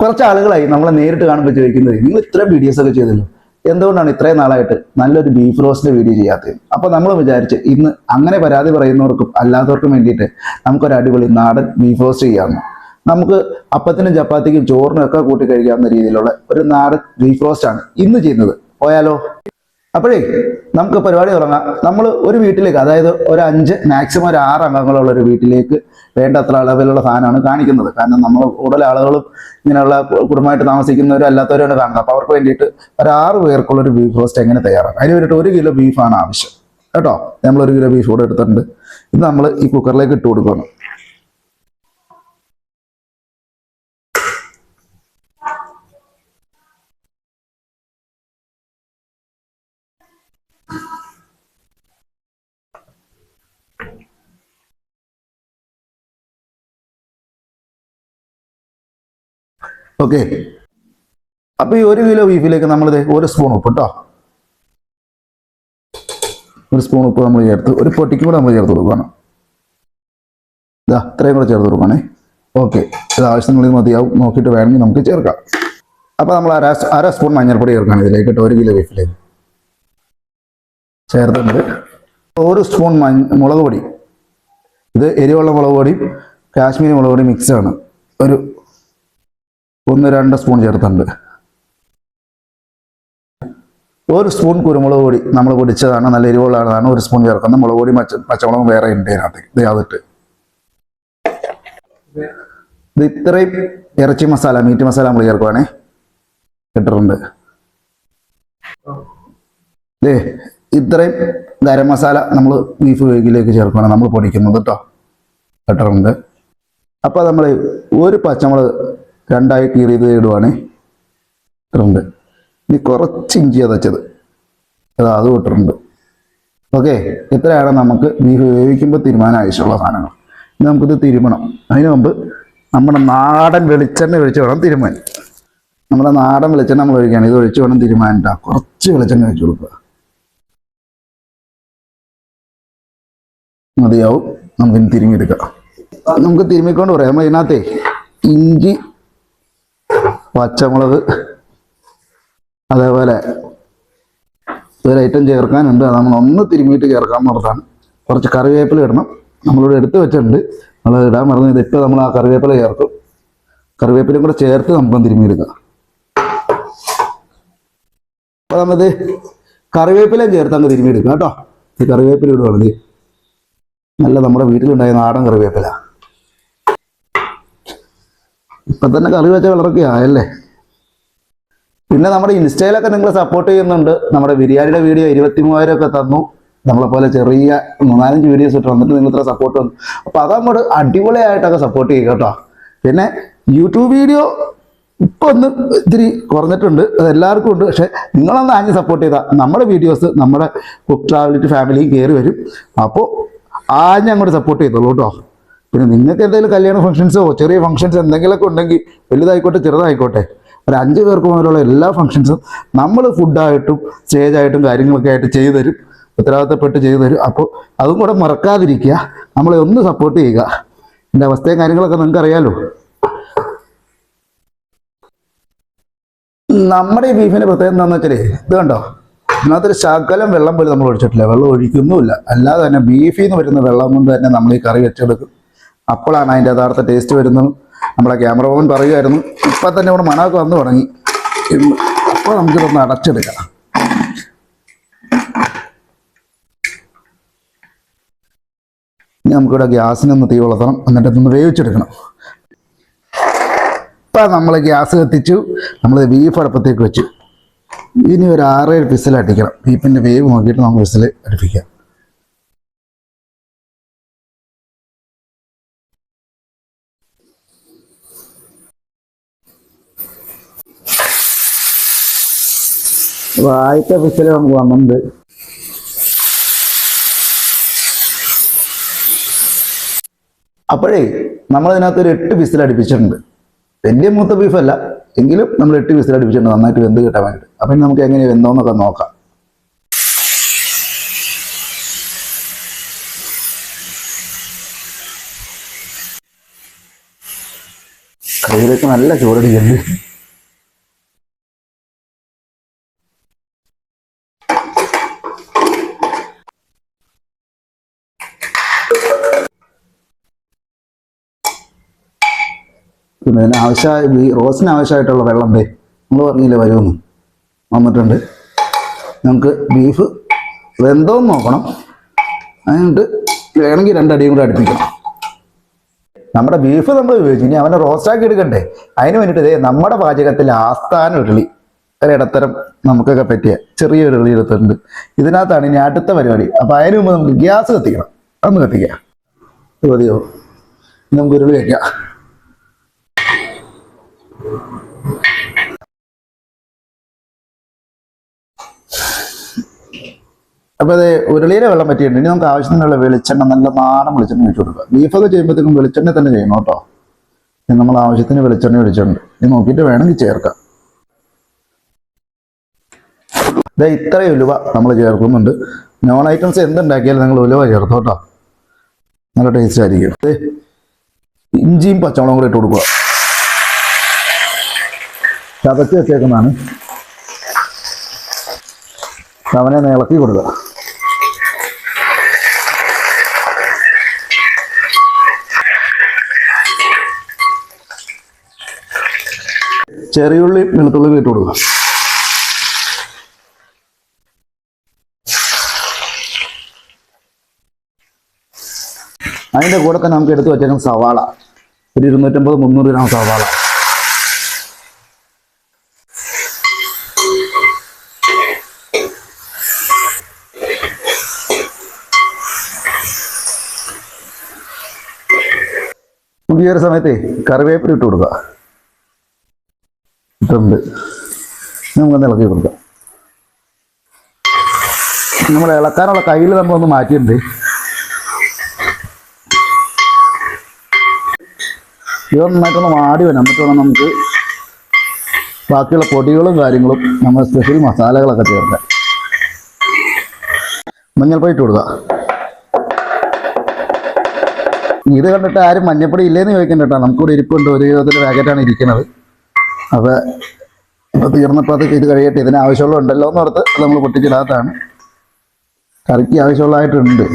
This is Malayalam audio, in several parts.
കുറച്ച് ആളുകളായി നമ്മളെ നേരിട്ട് കാണുമ്പോൾ ചോദിക്കുന്നത്, നിങ്ങൾ ഇത്രയും വീഡിയോസ് ഒക്കെ ചെയ്തല്ലോ, എന്തുകൊണ്ടാണ് ഇത്രയും നാളായിട്ട് നല്ലൊരു ബീഫ് റോസ്റ്റ് വീഡിയോ ചെയ്യാത്തത്? അപ്പൊ നമ്മൾ വിചാരിച്ച് ഇന്ന് അങ്ങനെ പരാതി പറയുന്നവർക്കും അല്ലാത്തവർക്കും വേണ്ടിയിട്ട് നമുക്കൊരു അടിപൊളി നാടൻ ബീഫ് റോസ്റ്റ് ചെയ്യാമെന്ന്. നമുക്ക് അപ്പത്തിനും ചപ്പാത്തിക്കും ചോറിനും ഒക്കെ കൂട്ടി കഴിക്കാവുന്ന രീതിയിലുള്ള ഒരു നാടൻ ബീഫ് റോസ്റ്റ് ആണ് ഇന്ന് ചെയ്യുന്നത്. പോയാലോ? അപ്പോഴേ നമുക്ക് പരിപാടി തുടങ്ങാം. നമ്മൾ ഒരു വീട്ടിലേക്ക്, അതായത് ഒരു 5 മാക്സിമം ഒരു 6 അംഗങ്ങളുള്ള ഒരു വീട്ടിലേക്ക് വേണ്ടത്ര അളവിലുള്ള സാധനമാണ് കാണിക്കുന്നത്. കാരണം നമ്മൾ കൂടുതൽ ആളുകളും ഇങ്ങനെയുള്ള കുടുംബമായിട്ട് താമസിക്കുന്നവരും അല്ലാത്തവരാണ് കാണുന്നത്. അപ്പോൾ അവർക്ക് വേണ്ടിയിട്ട് ഒരു 6 പേർക്കുള്ള ഒരു ബീഫ് റോസ്റ്റ് എങ്ങനെ തയ്യാറാക്കാം? അതിന് വേണ്ടിയിട്ട് 1 കിലോ ബീഫാണ് ആവശ്യം കേട്ടോ. നമ്മൾ 1 കിലോ ബീഫ് കൂടെ എടുത്തിട്ടുണ്ട്. ഇത് നമ്മൾ ഈ കുക്കറിലേക്ക് ഇട്ട് കൊടുക്കണം. ഓക്കെ, അപ്പൊ ഈ 1 കിലോ ബീഫിലേക്ക് നമ്മളിത് 1 സ്പൂൺ ഉപ്പ് കേട്ടോ, 1 സ്പൂൺ ഉപ്പ് നമ്മൾ ചേർത്ത്, ഒരു പൊട്ടിക്കും കൂടെ നമ്മൾ ചേർത്ത് കൊടുക്കണം. ഇതാ ഇത്രയും കൂടെ ചേർത്ത് കൊടുക്കണേ. ഓക്കെ, ഇത് ആവശ്യങ്ങളിൽ മതിയാവും, നോക്കിയിട്ട് വേണമെങ്കിൽ നമുക്ക് ചേർക്കാം. അപ്പൊ നമ്മൾ അര സ്പൂൺ മഞ്ഞൾപ്പൊടി ചേർക്കണം ഇതിലേക്ക് കേട്ടോ. 1 കിലോ ബീഫിലേക്ക് ചേർത്തിട്ടുണ്ട്. 1 സ്പൂൺ മുളക് പൊടി. ഇത് എരിവുള്ള മുളക് പൊടിയും കാശ്മീരി മുളക് പൊടി മിക്സ് ആണ്. ഒരു 1-2 സ്പൂൺ ചേർത്തുണ്ട്. 1 സ്പൂൺ കുരുമുളക് പൊടി നമ്മൾ പൊടിച്ചതാണ്, നല്ല എരിവുള്ളതാണ്. 1 സ്പൂൺ ചേർക്കുന്നത്. മുളക് പൊടി പച്ചമുളകും വേറെ ഉണ്ട് അതിനകത്ത്. ഇത് അതിട്ട് ഇത് ഇത്രയും ഇറച്ചി മസാല, മീറ്റ് മസാല നമ്മൾ ചേർക്കുവാണേ, ഇട്ടിട്ടുണ്ട്. ഇത്രയും ഗരം മസാല നമ്മൾ ബീഫ് വേഗിലേക്ക് ചേർക്കുകയാണ്, നമ്മൾ പൊടിക്കുന്നത് കേട്ടോ, ഇട്ടിട്ടുണ്ട്. അപ്പോൾ നമ്മൾ 1 പച്ചമുളക് 2ആയി കീറിയത് ഇടുവാണേ, ഇട്ടിട്ടുണ്ട്. ഇനി കുറച്ച് ഇഞ്ചി അതച്ചത് അതും ഇട്ടിട്ടുണ്ട്. ഓക്കെ, ഇത്രയാണ് നമുക്ക് ബീഫ് വേവിക്കുമ്പോൾ തീരുമാനം ആവശ്യമുള്ള സാധനങ്ങൾ. ഇനി നമുക്കിത് തിരുമണം. അതിന് മുമ്പ് നമ്മുടെ നാടൻ വെളിച്ചെണ്ണ ഒഴിച്ച് വേണം തിരുമാൻ. നമ്മുടെ നാടൻ വെളിച്ചെണ്ണ നമ്മൾ ഒഴിക്കുകയാണ്. ഇത് ഒഴിച്ച് വേണം തിരുമാനിട്ടാ. കുറച്ച് വെളിച്ചെണ്ണ ഒഴിച്ച് കൊടുക്കുക, മതിയാവും. നമുക്കിനി തിരുമിയെടുക്കാം. നമുക്ക് തിരുമിക്കൊണ്ട് പറയാം. നമ്മൾ ഇതിനകത്തേ ഇഞ്ചി, പച്ചമുളക്, അതേപോലെ ഒരു ഐറ്റം ചേർക്കാനുണ്ട്. അത് നമ്മൾ ഒന്ന് തിരുമിയിട്ട് ചേർക്കാൻ മറന്നാണ്. കുറച്ച് കറിവേപ്പില ഇടണം. നമ്മളിവിടെ എടുത്ത് വെച്ചിട്ടുണ്ട്, നമ്മൾ ഇടാൻ മറന്നു. ഇതിപ്പോൾ നമ്മൾ ആ കറിവേപ്പില ചേർക്കും. കറിവേപ്പിലയും കൂടെ ചേർത്ത് നമുക്കൊന്ന് തിരുമിയെടുക്കാം. അപ്പോൾ നമ്മളിത് കറിവേപ്പിലയും ചേർത്ത് അങ്ങ് തിരുമിയെടുക്കാം കേട്ടോ. ഈ കറിവേപ്പില ഇടുവാണ്. നല്ല നമ്മുടെ വീട്ടിലുണ്ടായ നാടൻ കറിവേപ്പില. ഇപ്പം തന്നെ കറി വെച്ച കളറൊക്കെ ആയല്ലേ. പിന്നെ നമ്മുടെ ഇൻസ്റ്റയിലൊക്കെ നിങ്ങൾ സപ്പോർട്ട് ചെയ്യുന്നുണ്ട്. നമ്മുടെ ബിരിയാണിയുടെ വീഡിയോ 23,000 ഒക്കെ തന്നു. നമ്മളെപ്പോലെ ചെറിയ 3-4 വീഡിയോസ് ഇട്ട് വന്നിട്ട് നിങ്ങൾ ഇത്ര സപ്പോർട്ട് വന്നു. അപ്പോൾ അതങ്ങോട്ട് അടിപൊളിയായിട്ടൊക്കെ സപ്പോർട്ട് ചെയ്യുക കേട്ടോ. പിന്നെ യൂട്യൂബ് വീഡിയോ ഇപ്പോൾ ഒന്ന് ഇത്തിരി കുറഞ്ഞിട്ടുണ്ട്, അത് എല്ലാവർക്കും ഉണ്ട്. പക്ഷേ നിങ്ങളൊന്ന് ആഞ്ഞ് സപ്പോർട്ട് ചെയ്താൽ നമ്മുടെ വീഡിയോസ് നമ്മുടെ കുക്ക് ട്രാവലിറ്റി ഫാമിലിയും കയറി വരും. അപ്പോൾ ആഞ്ഞ് അങ്ങോട്ട് സപ്പോർട്ട് ചെയ്തോളൂ കേട്ടോ. പിന്നെ നിങ്ങൾക്ക് എന്തെങ്കിലും കല്യാണ ഫംഗ്ഷൻസോ ചെറിയ ഫംഗ്ഷൻസ് എന്തെങ്കിലുമൊക്കെ ഉണ്ടെങ്കിൽ, വലുതായിക്കോട്ടെ ചെറുതായിക്കോട്ടെ, ഒരു 5 പേർക്ക് മുതലുള്ള എല്ലാ ഫംഗ്ഷൻസും നമ്മൾ ഫുഡായിട്ടും സ്റ്റേജായിട്ടും കാര്യങ്ങളൊക്കെ ആയിട്ട് ചെയ്തു തരും, ഉത്തരവാദിത്തപ്പെട്ട് ചെയ്തു തരും. അപ്പോൾ അതും കൂടെ മറക്കാതിരിക്കുക, നമ്മളെ ഒന്ന് സപ്പോർട്ട് ചെയ്യുക. എൻ്റെ അവസ്ഥയും കാര്യങ്ങളൊക്കെ നിങ്ങൾക്ക് അറിയാലോ. നമ്മുടെ ഈ ബീഫിൻ്റെ പ്രത്യേകത എന്താണെന്ന് വെച്ചാൽ ഇത് കണ്ടോ, ഇതിനകത്തൊരു ശകലം വെള്ളം പോലും നമ്മൾ ഒഴിച്ചിട്ടില്ല, വെള്ളം ഒഴിക്കുന്നുമില്ല. അല്ലാതെ തന്നെ ബീഫിൽ നിന്ന് വരുന്ന വെള്ളം കൊണ്ട് തന്നെ നമ്മൾ ഈ കറി വെച്ചെടുക്കും. അപ്പോഴാണ് അതിൻ്റെ യഥാർത്ഥ ടേസ്റ്റ് വരുന്നത്. നമ്മുടെ ക്യാമറമാൻ പറയുമായിരുന്നു, ഇപ്പം തന്നെ ഇവിടെ മണമൊക്കെ വന്നു തുടങ്ങി. അപ്പോൾ നമുക്കിതൊന്ന് അടച്ചെടുക്കാം. ഇനി നമുക്കിവിടെ ഗ്യാസിനൊന്ന് തീ വളർത്തണം, എന്നിട്ട് ഇതൊന്ന് വേവിച്ചെടുക്കണം. ഇപ്പം നമ്മൾ ഗ്യാസ് കത്തിച്ചു, നമ്മൾ ബീഫ് അടുപ്പത്തേക്ക് വെച്ചു. ഇനി ഒരു 6-7 വിസിൽ അടിക്കണം. ബീഫിൻ്റെ വേവ് നോക്കിയിട്ട് നമുക്ക് വിസിൽ അടുപ്പിക്കാം. അപ്പോൾ ആദ്യത്തെ വിസിൽ നമുക്ക് വന്നിട്ടുണ്ട്. അപ്പോഴേ നമ്മളിതിനകത്തൊരു 8 വിസിൽ അടുപ്പിച്ചിട്ടുണ്ട്. വലിയ മൂത്ത ബീഫല്ല എങ്കിലും നമ്മൾ 8 വിസിൽ അടുപ്പിച്ചിട്ടുണ്ട്, നന്നായിട്ട് വെന്ത് കിട്ടാൻ വേണ്ടിയിട്ട്. അപ്പം നമുക്ക് എങ്ങനെ വെന്തോന്നൊക്കെ നോക്കാം. ഇതിലേക്ക് നല്ല ചൂടടിക്കുന്നുണ്ട്. പിന്നെ ഇതിന് ആവശ്യമായ റോസ്റ്റിന് ആവശ്യമായിട്ടുള്ള വെള്ളം ദേ നമ്മൾ പറഞ്ഞില്ലേ വരുമെന്ന് വന്നിട്ടുണ്ട്. നമുക്ക് ബീഫ് വെന്തോന്ന് നോക്കണം. അതിനിട്ട് വേണമെങ്കിൽ 2 അടിയും കൂടെ അടുപ്പിക്കണം. നമ്മുടെ ബീഫ് നമ്മൾ ഉപയോഗിച്ചു, ഇനി അവനെ റോസ്റ്റാക്കി എടുക്കണ്ടേ? അതിന് വേണ്ടിയിട്ട് ഇതേ നമ്മുടെ പാചകത്തിൽ ആസ്ഥാന ഉരുളി, ഒരിടത്തരം നമുക്കൊക്കെ പറ്റിയ ചെറിയ ഉരുളി എടുത്തിട്ടുണ്ട്. ഇതിനകത്താണ് ഇനി അടുത്ത പരിപാടി. അപ്പം അതിന് മുമ്പ് നമുക്ക് ഗ്യാസ് കത്തിക്കണം. അതൊന്ന് കത്തിക്കാം. ഇത് മതിയോ? നമുക്ക് ഉരുളി വയ്ക്കാം. അപ്പോൾ അത് ഉരുളിയിലെ വെള്ളം പറ്റിയിട്ടുണ്ട്. ഇനി നമുക്ക് ആവശ്യത്തിനുള്ള വെളിച്ചെണ്ണ, നല്ല നാടൻ വെളിച്ചെണ്ണ ഒഴിച്ചു കൊടുക്കുക. ബീഫൊക്കെ ചെയ്യുമ്പോഴത്തേക്കും വെളിച്ചെണ്ണ തന്നെ ചെയ്യണം കേട്ടോ. നമ്മൾ ആവശ്യത്തിന് വെളിച്ചെണ്ണ ഒഴിച്ചിട്ടുണ്ട്. ഇത് നോക്കിയിട്ട് വേണമെങ്കിൽ ചേർക്കാം. ഇത്രയും ഉലുവ നമ്മൾ ചേർക്കുന്നുണ്ട്. നോൺ ഐറ്റംസ് എന്തുണ്ടാക്കിയാലും നിങ്ങൾ ഉലുവ ചേർത്തോ കേട്ടോ, നല്ല ടേസ്റ്റ് ആയിരിക്കും. ഇഞ്ചിയും പച്ചമുളകും കൂടെ ഇട്ട് കൊടുക്കുക. ചതച്ച് വെച്ചേക്കുന്നതാണ്. അവനെ ഇളക്കി കൊടുക്കുക. ചെറിയുള്ളി വെളുത്തുള്ളി ഇട്ട് കൊടുക്കുക. അതിൻ്റെ കൂടെ തന്നെ നമുക്ക് എടുത്ത് വെച്ചേക്കുന്ന സവാള, ഒരു 250-300 ഗ്രാം സവാള. ഈ ഒരു സമയത്ത് കറിവേപ്പില ഇട്ട് കൊടുക്കുക. ഇട്ടുണ്ട്, നമുക്കൊന്ന് ഇളക്കി കൊടുക്കാം. നമ്മൾ ഇളക്കാനുള്ള കയ്യിൽ നമ്മളൊന്ന് മാറ്റിയിട്ടുണ്ട്. ഇത് നന്നായിട്ടൊന്ന് വാടി വരാം. എന്നിട്ട് വേണം നമുക്ക് ബാക്കിയുള്ള പൊടികളും കാര്യങ്ങളും നമ്മൾ സ്പെഷ്യൽ മസാലകളൊക്കെ ചേർക്കാം. മഞ്ഞൾപ്പൊടി ഇട്ട് കൊടുക്കുക. ഇത് കണ്ടിട്ട് ആരും മഞ്ഞപ്പൊടി ഇല്ലേന്ന് ചോദിക്കണ്ട കേട്ടോ. നമുക്കിവിടെ ഇരിപ്പുണ്ട്, 1 കിലോത്തിൻ്റെ പാക്കറ്റാണ് ഇരിക്കുന്നത്. അപ്പോൾ ഇപ്പോൾ തീർന്നപ്പോൾ അത് ഇത് കഴിയട്ടെ. ഇതിന് ആവശ്യമുള്ള ഉണ്ടല്ലോ എന്ന് ഓർത്ത് അത് നമ്മൾ പൊട്ടിച്ചിടാത്തതാണ്. കറിക്ക് ആവശ്യമുള്ളതായിട്ടുണ്ട്.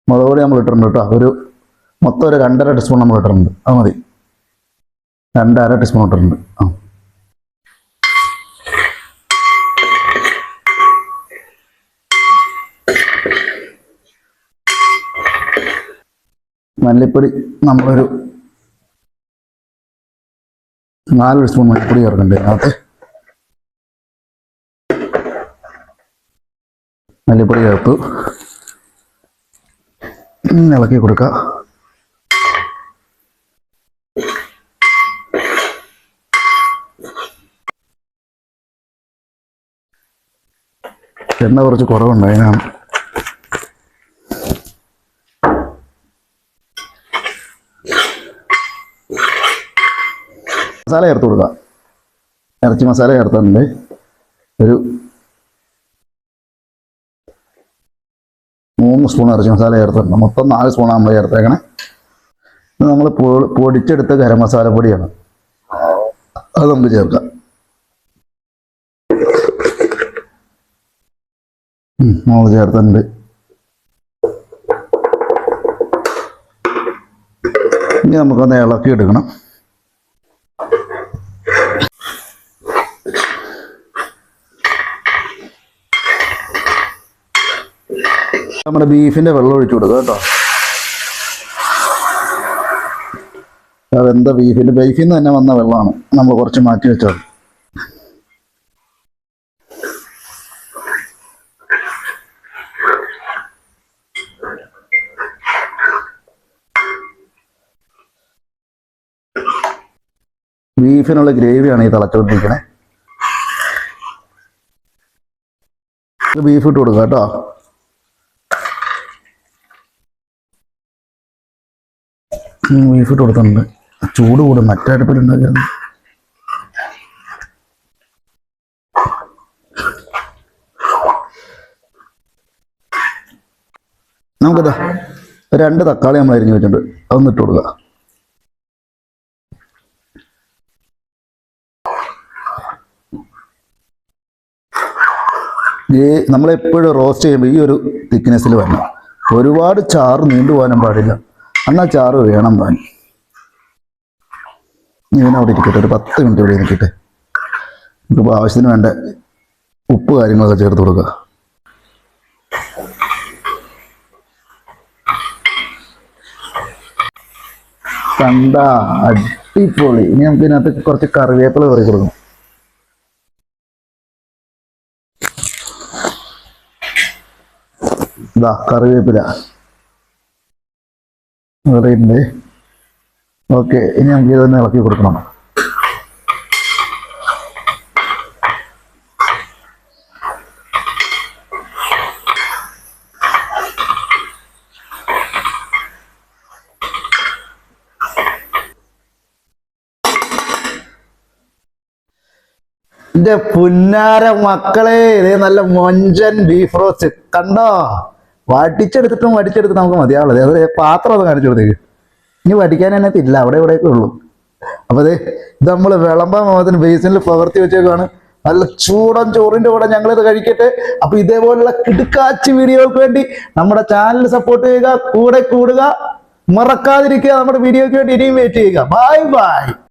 മുളക് പൊടി നമ്മൾ ഇട്ടിട്ടുണ്ട് കേട്ടോ. മൊത്തം ഒരു 2.5 ടീസ്പൂൺ നമ്മൾ ഇട്ടിട്ടുണ്ട്. അത് മതി, 2.5 ടീസ്പൂൺ ഇട്ടിട്ടുണ്ട്. മല്ലിപ്പൊടി നമ്മളൊരു 4 ടീസ്പൂൺ മല്ലിപ്പൊടി ചേർക്കണ്ടേ അതിനകത്ത്. മല്ലിപ്പൊടി ചേർത്തു, ഇളക്കി കൊടുക്കുക. എണ്ണ കുറച്ച് കുറവുണ്ട്, അതിനാണ്. മസാല ചേർത്ത് കൊടുക്കുക. ഇറച്ചി മസാല ചേർത്തിട്ടുണ്ട്. ഒരു 3 സ്പൂൺ ഇറച്ചി മസാല ചേർത്തിട്ടുണ്ട്. മൊത്തം 4 സ്പൂണാണ് നമ്മൾ ചേർത്തേക്കണേ. ഇത് നമ്മൾ പൊടിച്ചെടുത്ത ഗരം മസാല പൊടിയാണ്, അത് നമുക്ക് ചേർക്കാം. നമ്മൾ ചേർത്തിട്ടുണ്ട്. ഇനി നമുക്കൊന്ന് ഇളക്കി എടുക്കണം. നമ്മുടെ ബീഫിൻ്റെ വെള്ളം ഒഴിച്ചു കൊടുക്കുക കേട്ടോ. അതെന്താ ബീഫിൽ നിന്ന് തന്നെ വന്ന വെള്ളമാണ്, നമ്മൾ കുറച്ച് മാറ്റി വെച്ചത്. ബീഫിനുള്ള ഗ്രേവിയാണ് ഈ തിളച്ചുകൊണ്ടിരിക്കണേ. ബീഫ് ഇട്ട് കൊടുക്കുക കേട്ടോ. ബീഫ് ഇട്ട് കൊടുത്തിട്ടുണ്ട്. ചൂട് കൂടും, മറ്റേ അടുപ്പിലുണ്ടാക്കിയാണ്. നമുക്കിതാ 2 തക്കാളി നമ്മൾ അരിഞ്ഞു വെച്ചിട്ടുണ്ട്, അതൊന്ന് ഇട്ട് കൊടുക്കുക. ഈ നമ്മളെപ്പോഴും റോസ്റ്റ് ചെയ്യുമ്പോൾ ഈ ഒരു തിക്നെസ്സിൽ വരണം. ഒരുപാട് ചാറ് നീണ്ടു പോകാനും പാടില്ല, എന്നാൽ ചാറ് വേണം താൻ. ഇവനവിടെ ഇരിക്കട്ടെ, ഒരു 10 മിനിറ്റ് ഇവിടെ നിൽക്കട്ടെ. നമുക്കിപ്പോൾ ആവശ്യത്തിന് വേണ്ട ഉപ്പ് കാര്യങ്ങളൊക്കെ ചേർത്ത് കൊടുക്കുക. കണ്ട അടിപൊളി. ഇനി നമുക്ക് ഇതിനകത്ത് കുറച്ച് കറിവേപ്പില കറി കൊടുക്കണം. ഇതാ കറിവേപ്പില ഇവിടെ ഉണ്ട്. ഓക്കെ, ഇനി നമുക്ക് ഇതൊന്ന് ഇളക്കി കൊടുക്കണം. എന്റെ പുന്നാര മക്കളെ, ഇതേ നല്ല മൊഞ്ചൻ ബീഫ് റോസ്റ്റ് കണ്ടോ. വടിച്ചെടുത്തിട്ടും നമുക്ക് മതിയാവുള്ളത്. അത് പാത്രം ഒന്ന് കാണിച്ചു കൊടുത്തേക്ക്. ഇനി വടിക്കാൻ അതിനകത്ത് ഇല്ല, അവിടെ ഇവിടെയൊക്കെ ഉള്ളൂ. അപ്പൊ അതെ, ഇത് നമ്മൾ വിളമ്പാൻ പോകുന്നതിന് ബേസിനിൽ പകർത്തി വെച്ചേക്കാണ്. നല്ല ചൂടൻ ചോറിന്റെ കൂടെ ഞങ്ങളിത് കഴിക്കട്ടെ. അപ്പൊ ഇതേപോലുള്ള കിടുക്കാച്ചി വീഡിയോകൾക്ക് വേണ്ടി നമ്മുടെ ചാനൽ സപ്പോർട്ട് ചെയ്യുക, കൂടെ കൂടുക, മറക്കാതിരിക്കുക. നമ്മുടെ വീഡിയോയ്ക്ക് വേണ്ടി ഇനിയും വെയിറ്റ് ചെയ്യുക. Bye bye.